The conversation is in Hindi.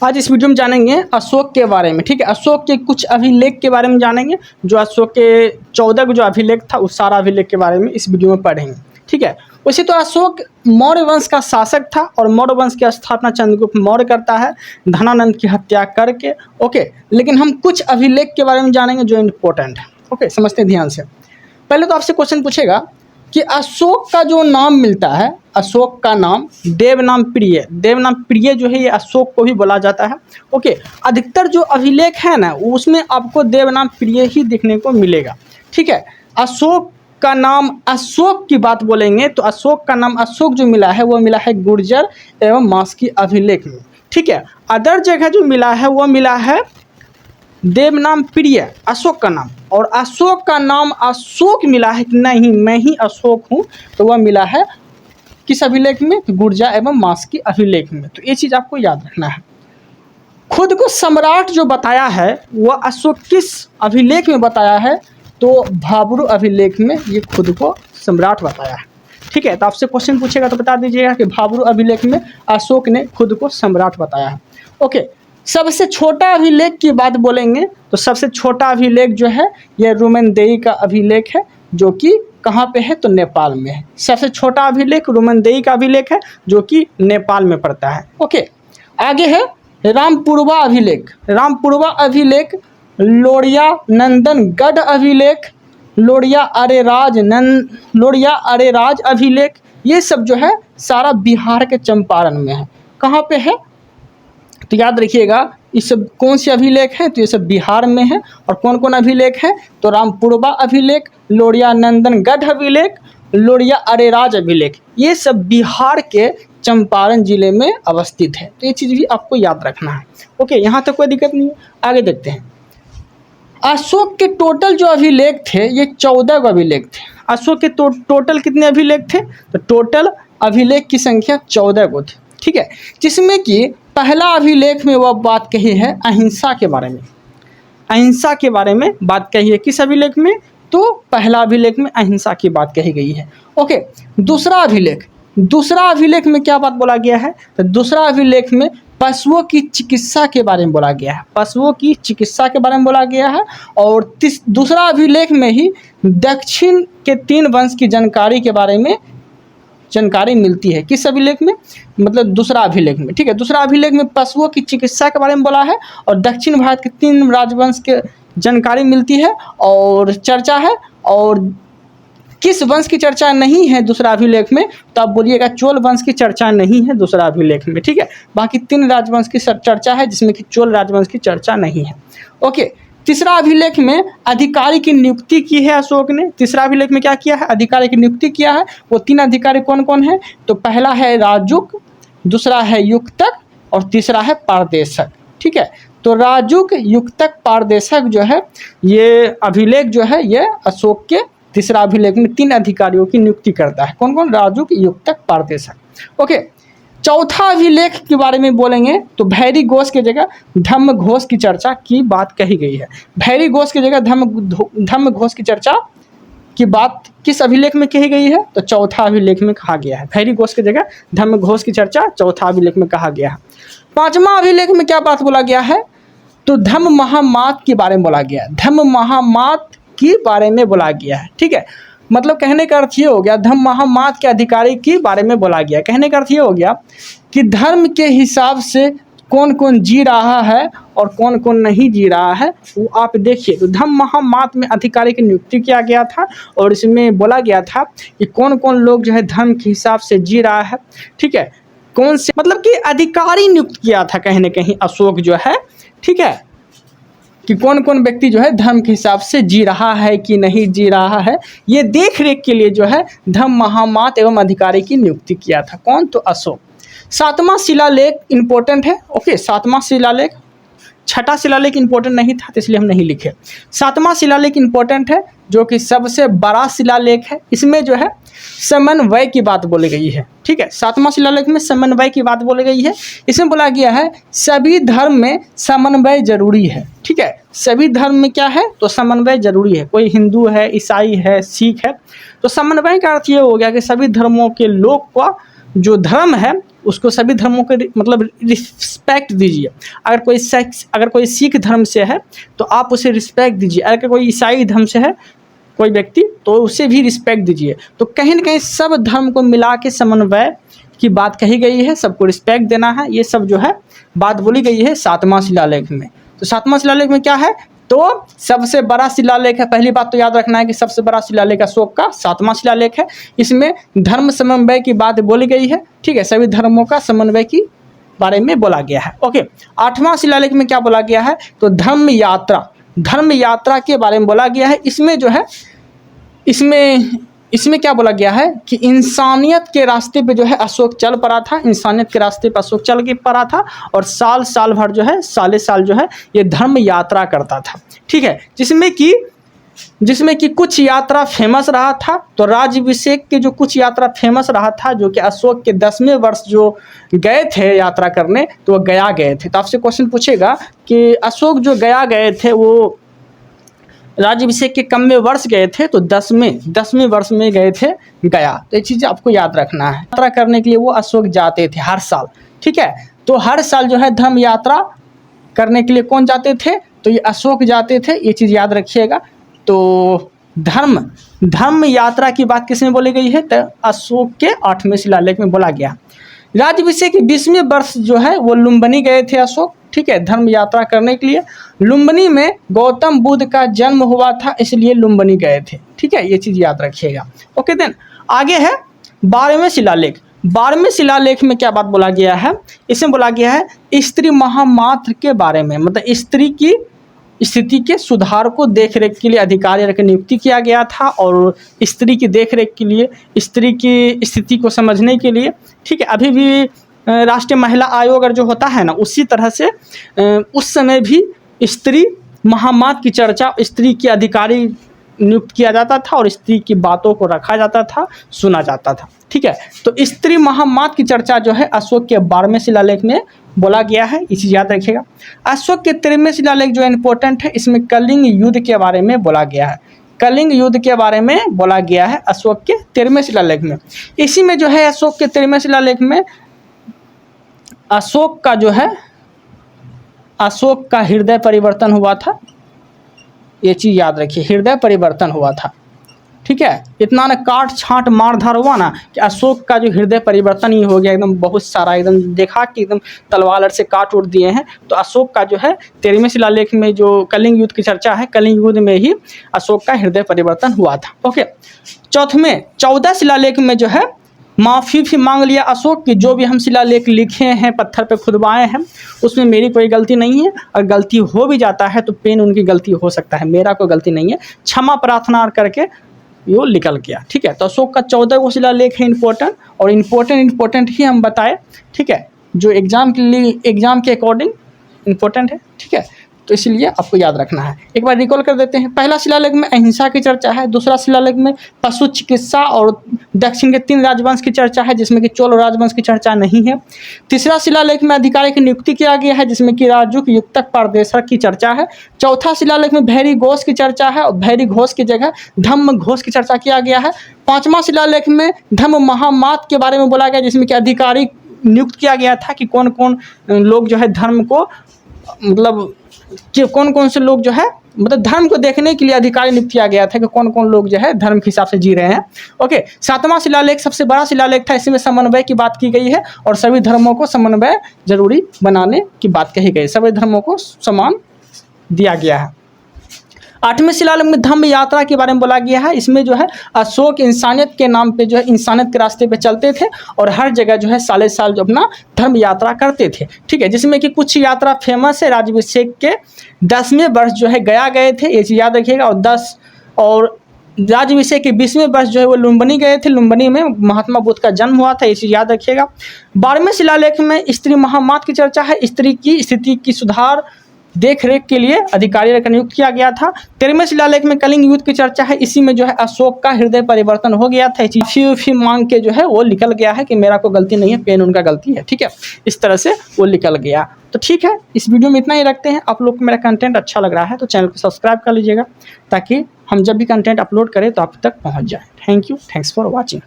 आज इस वीडियो में जानेंगे अशोक के बारे में। ठीक है, अशोक के कुछ अभिलेख के बारे में जानेंगे। जो अशोक के 14 का जो अभिलेख था उस सारा अभिलेख के बारे में इस वीडियो में पढ़ेंगे। ठीक है, वैसे तो अशोक मौर्य वंश का शासक था और मौर्य वंश की स्थापना चंद्रगुप्त मौर्य करता है धनानंद की हत्या करके। ओके, लेकिन हम कुछ अभिलेख के बारे में जानेंगे जो इम्पोर्टेंट है। ओके, समझते हैं ध्यान से। पहले तो आपसे क्वेश्चन पूछेगा कि अशोक का जो नाम मिलता है, अशोक का नाम देवनाम प्रिय, देवनाम प्रिय जो है ये अशोक को भी बोला जाता है। ओके, अधिकतर जो अभिलेख है ना उसमें आपको देवनाम प्रिय ही देखने को मिलेगा। ठीक है, अशोक का नाम, अशोक की बात बोलेंगे तो अशोक का नाम अशोक जो मिला है वो मिला है गुर्जर एवं मास्की अभिलेख में। ठीक है, अदर जगह जो मिला है वो मिला है देवनाम प्रिय अशोक का नाम, और अशोक का नाम अशोक मिला है कि नहीं मैं ही अशोक हूँ तो वह मिला है किस अभिलेख में, तो गुर्जा एवं मास्की अभिलेख में। तो ये चीज़ आपको याद रखना है। खुद को सम्राट जो बताया है वह अशोक किस अभिलेख में बताया है, तो भाब्रू अभिलेख में ये खुद को सम्राट बताया है। ठीक है, तो आपसे क्वेश्चन पूछेगा तो बता दीजिएगा कि भाब्रू अभिलेख में अशोक ने खुद को सम्राट बताया है। ओके, सबसे छोटा अभिलेख की बात बोलेंगे तो सबसे छोटा अभिलेख जो है यह रुमेनदेई का अभिलेख है, जो कि कहाँ पे है, तो नेपाल में है। सबसे छोटा अभिलेख रुमेनदेई का अभिलेख है जो कि नेपाल में पड़ता है। ओके, आगे है रामपुरवा अभिलेख। रामपुरवा अभिलेख, लोरिया नंदनगढ़ अभिलेख, लोरिया अरेराज अभिलेख, ये सब जो है सारा बिहार के चंपारण में है। कहाँ पे है, तो याद रखिएगा ये सब कौन से अभिलेख हैं, तो ये सब बिहार में है। और कौन कौन अभिलेख है, तो रामपुरवा अभिलेख, लोरिया नंदनगढ़ अभिलेख, लोरिया अरेराज अभिलेख, ये सब बिहार के चंपारण जिले में अवस्थित है। तो ये चीज़ भी आपको याद रखना है। ओके, यहाँ तक कोई दिक्कत नहीं है। आगे देखते हैं। अशोक के टोटल जो अभिलेख थे ये 14 को अभिलेख थे। अशोक के टोटल कितने अभिलेख थे, तो टोटल अभिलेख की संख्या 14 को थी। ठीक है, जिसमें कि पहला अभिलेख में वह बात कही है अहिंसा के बारे में। अहिंसा के बारे में बात कही है किस अभिलेख में, तो पहला अभिलेख में अहिंसा की बात कही गई है। ओके, दूसरा अभिलेख में क्या बात बोला गया है, तो दूसरा अभिलेख में पशुओं की चिकित्सा के बारे में बोला गया है। पशुओं की चिकित्सा के बारे में बोला गया है। और दूसरा अभिलेख में ही दक्षिण के 3 वंश की जानकारी के बारे में जानकारी मिलती है। किस अभिलेख में, मतलब दूसरा अभिलेख में। ठीक है, दूसरा अभिलेख में पशुओं की चिकित्सा के बारे में बोला है और दक्षिण भारत के 3 राजवंश के जानकारी मिलती है और चर्चा है। और किस वंश की चर्चा नहीं है दूसरा अभिलेख में, तो आप बोलिएगा चोल वंश की चर्चा नहीं है दूसरा अभिलेख में। ठीक है, बाकी 3 राजवंश की चर्चा है जिसमें कि चोल राजवंश की चर्चा नहीं है। ओके, तीसरा अभिलेख में अधिकारी की नियुक्ति की है अशोक ने। तीसरा अभिलेख में क्या किया है, अधिकारी की नियुक्ति किया है। वो 3 अधिकारी कौन कौन है, तो पहला है राजुक, दूसरा है युक्तक और तीसरा है पारदेशक। ठीक है, तो राजुक, युक्तक, पारदेशक जो है ये अभिलेख जो है ये अशोक के तीसरा अभिलेख में 3 अधिकारियों की नियुक्ति करता है। कौन कौन, राजुक, युक्तक, पारदेशक। ओके, चौथा अभिलेख के बारे में बोलेंगे तो भैरी घोष की जगह धम्म घोष की चर्चा की बात कही गई है। भैरी घोष की जगह धम्म घोष की चर्चा की बात किस अभिलेख में कही गई है, तो चौथा अभिलेख में कहा गया है। भैरी घोष की जगह धम्म घोष की चर्चा चौथा अभिलेख में कहा गया है। 5वां अभिलेख में क्या बात बोला गया है, तो धम्म महामात के बारे में बोला गया है। धम्म महामात के बारे में बोला गया है। ठीक है, मतलब कहने का अर्थ ये हो गया धम्म महामात के अधिकारी के बारे में बोला गया। कहने का अर्थ ये हो गया कि धर्म के हिसाब से कौन कौन जी रहा है और कौन कौन नहीं जी रहा है वो आप देखिए। तो धम्म महामात में अधिकारी की नियुक्ति किया गया था और इसमें बोला गया था कि कौन कौन लोग जो है धर्म के हिसाब से जी रहा है। ठीक है, कौन से मतलब कि अधिकारी नियुक्त किया था कहीं ना कहीं अशोक जो है। ठीक है, कि कौन कौन व्यक्ति जो है धर्म के हिसाब से जी रहा है कि नहीं जी रहा है, ये देख रेख के लिए जो है धम्म महामात एवं अधिकारी की नियुक्ति किया था। कौन, तो अशोक। 7वां शिलालेख इम्पोर्टेंट है। ओके, 7वां शिलालेख, 6ठा शिलालेख इम्पोर्टेंट नहीं था तो इसलिए हम नहीं लिखे। 7वां शिलालेख इम्पोर्टेंट है जो कि सबसे बड़ा शिलालेख है। इसमें जो है समन्वय की बात बोली गई है। ठीक है, 7वां शिलालेख में समन्वय की बात बोली गई है। इसमें बोला गया है सभी धर्म में समन्वय जरूरी है। ठीक है, सभी धर्म में क्या है, तो समन्वय जरूरी है। कोई हिंदू है, ईसाई है, सिख है, तो समन्वय का अर्थ ये हो गया कि सभी धर्मों के लोग का जो धर्म है उसको सभी धर्मों के मतलब रिस्पेक्ट दीजिए। अगर कोई सिख धर्म से है तो आप उसे रिस्पेक्ट दीजिए, अगर कोई ईसाई धर्म से है कोई व्यक्ति तो उसे भी रिस्पेक्ट दीजिए। तो कहीं ना कहीं सब धर्म को मिला के समन्वय की बात कही गई है, सबको रिस्पेक्ट देना है, ये सब जो है बात बोली गई है 7वां शिलालेख में। तो 7वां शिलालेख में क्या है, तो सबसे बड़ा शिलालेख है। पहली बात तो याद रखना है कि सबसे बड़ा शिलालेख अशोक का 7वां शिलालेख है। इसमें धर्म समन्वय की बात बोली गई है, ठीक है, सभी धर्मों का समन्वय की बारे में बोला गया है। ओके, 8वां शिलालेख में क्या बोला गया है, तो धर्म यात्रा के बारे में बोला गया है। इसमें जो है इसमें क्या बोला गया है कि इंसानियत के रास्ते पे जो है अशोक चल पड़ा था, इंसानियत के रास्ते पे अशोक चल के पड़ा था, और साल भर जो है साल जो है ये धर्म यात्रा करता था, ठीक है। जिसमें कि कुछ यात्रा फेमस रहा था, तो राज्याभिषेक के जो कुछ यात्रा फेमस रहा था, जो कि अशोक के 10वें वर्ष जो गए थे यात्रा करने, तो वो गया गए थे। तो आपसे क्वेश्चन पूछेगा कि अशोक जो गया गए थे वो राज्याभिषेक के कमवें वर्ष गए थे, तो 10वें वर्ष में गए थे गया। तो ये चीज़ आपको याद रखना है। यात्रा करने के लिए वो अशोक जाते थे हर साल, ठीक है। तो हर साल जो है धर्म यात्रा करने के लिए कौन जाते थे, तो ये अशोक जाते थे, ये चीज़ याद रखिएगा। तो धर्म यात्रा की बात किसमें बोली गई है, तो अशोक के 8वें शिलालेख में बोला गया। राज्याभिषेक के 20वें वर्ष जो है वो लुम्बिनी गए थे अशोक, ठीक है, धर्म यात्रा करने के लिए। लुम्बिनी में गौतम बुद्ध का जन्म हुआ था, इसलिए लुम्बिनी गए थे, ठीक है, ये चीज़ याद रखिएगा। ओके, देन आगे है 12वें शिलालेख। 12वें शिलालेख में क्या बात बोला गया है, इसमें बोला गया है स्त्री महामात्र के बारे में, मतलब स्त्री की स्थिति के सुधार को देखरेख के लिए अधिकारी की नियुक्ति किया गया था, और स्त्री की देखरेख के लिए, स्त्री की स्थिति को समझने के लिए, ठीक है, अभी भी राष्ट्रीय महिला आयोग जो होता है ना, उसी तरह से उस समय भी स्त्री महामात्र की चर्चा, स्त्री के अधिकारी नियुक्त किया जाता था और स्त्री की बातों को रखा जाता था, सुना जाता था, ठीक है। तो स्त्री महामात्र की चर्चा जो है अशोक के 12वें शिलालेख में बोला गया है, ये चीज़ याद रखिएगा। अशोक के 13वें शिलालेख जो इम्पोर्टेंट है, इसमें कलिंग युद्ध के बारे में बोला गया है। कलिंग युद्ध के बारे में बोला गया है अशोक के 13वें शिलालेख में। इसी में जो है अशोक के 13वें शिलालेख में अशोक का हृदय परिवर्तन हुआ था, ये चीज़ याद रखिए, हृदय परिवर्तन हुआ था, ठीक है। इतना ना काट छांट मार धार हुआ ना कि अशोक का जो हृदय परिवर्तन ही हो गया, एकदम बहुत सारा, एकदम देखा कि एकदम तलवार से काट उड़ दिए हैं। तो अशोक का जो है 13वें शिलालेख में जो कलिंग युद्ध की चर्चा है, कलिंग युद्ध में ही अशोक का हृदय परिवर्तन हुआ था। ओके, 14 शिलालेख में जो है माफ़ी भी मांग लिया अशोक की, जो भी हम शिलालेख लिखे हैं, पत्थर पे खुदवाए हैं, उसमें मेरी कोई गलती नहीं है, और गलती हो भी जाता है तो पेन उनकी गलती हो सकता है, मेरा कोई गलती नहीं है, क्षमा प्रार्थना करके वो निकल गया, ठीक है। तो अशोक का 14वां शिलालेख है इम्पोर्टेंट, और इम्पोर्टेंट ही हम बताए, ठीक है, जो एग्जाम के अकॉर्डिंग इम्पोर्टेंट है, ठीक है। तो इसलिए आपको याद रखना है। एक बार रिकॉल कर देते हैं। पहला शिलालेख में अहिंसा की चर्चा है, दूसरा शिलालेख में पशु चिकित्सा और दक्षिण के 3 राजवंश की चर्चा है, जिसमें कि चोल राजवंश की चर्चा नहीं है। तीसरा शिलालेख में अधिकारी की नियुक्ति किया गया है, जिसमें कि राजुक युक्तक पारदेशक की चर्चा है। चौथा शिलालेख में भैरी घोष की चर्चा है, और भैरी घोष की जगह धम्म घोष की चर्चा किया गया है। 5वां शिलालेख में धम्म महामात्र के बारे में बोला गया, जिसमें कि अधिकारी नियुक्त किया गया था कि कौन कौन लोग जो है धर्म को, मतलब कि कौन कौन से लोग जो है मतलब धर्म को देखने के लिए अधिकारी नियुक्त किया गया था कि कौन कौन लोग जो है धर्म के हिसाब से जी रहे हैं। ओके, 7वां शिलालेख सबसे बड़ा शिलालेख था, इसमें समन्वय की बात की गई है, और सभी धर्मों को समन्वय जरूरी बनाने की बात कही गई, सभी धर्मों को समान दिया गया है। 8वें शिलालेख में धम्म यात्रा के बारे में बोला गया है। इसमें जो है अशोक इंसानियत के नाम पे जो है इंसानियत के रास्ते पे चलते थे, और हर जगह जो है साल जो अपना धर्म यात्रा करते थे, ठीक है। जिसमें कि कुछ यात्रा फेमस है, राज्याभिषेक के 10वें वर्ष जो है गया गए थे, ये चीज़ याद रखिएगा, और राज्याभिषेक के 20वें वर्ष जो है वो लुम्बिनी गए थे, लुम्बिनी में महात्मा बुद्ध का जन्म हुआ था, ये चीज़ याद रखिएगा। 12वें शिलालेख में स्त्री महामात्र की चर्चा है, स्त्री की स्थिति की सुधार देख रेख के लिए अधिकारी का नियुक्त किया गया था। 13वें शिलालेख में कलिंग युद्ध की चर्चा है, इसी में जो है अशोक का हृदय परिवर्तन हो गया था, माफी मांग के जो है वो निकल गया है कि मेरा कोई गलती नहीं है, पेन उनका गलती है, ठीक है, इस तरह से वो निकल गया। तो ठीक है, इस वीडियो में इतना ही रखते हैं। आप लोग को मेरा कंटेंट अच्छा लग रहा है तो चैनल को सब्सक्राइब कर लीजिएगा, ताकि हम जब भी कंटेंट अपलोड करें तो आप तक पहुँच जाए। Thank you, thanks for watching.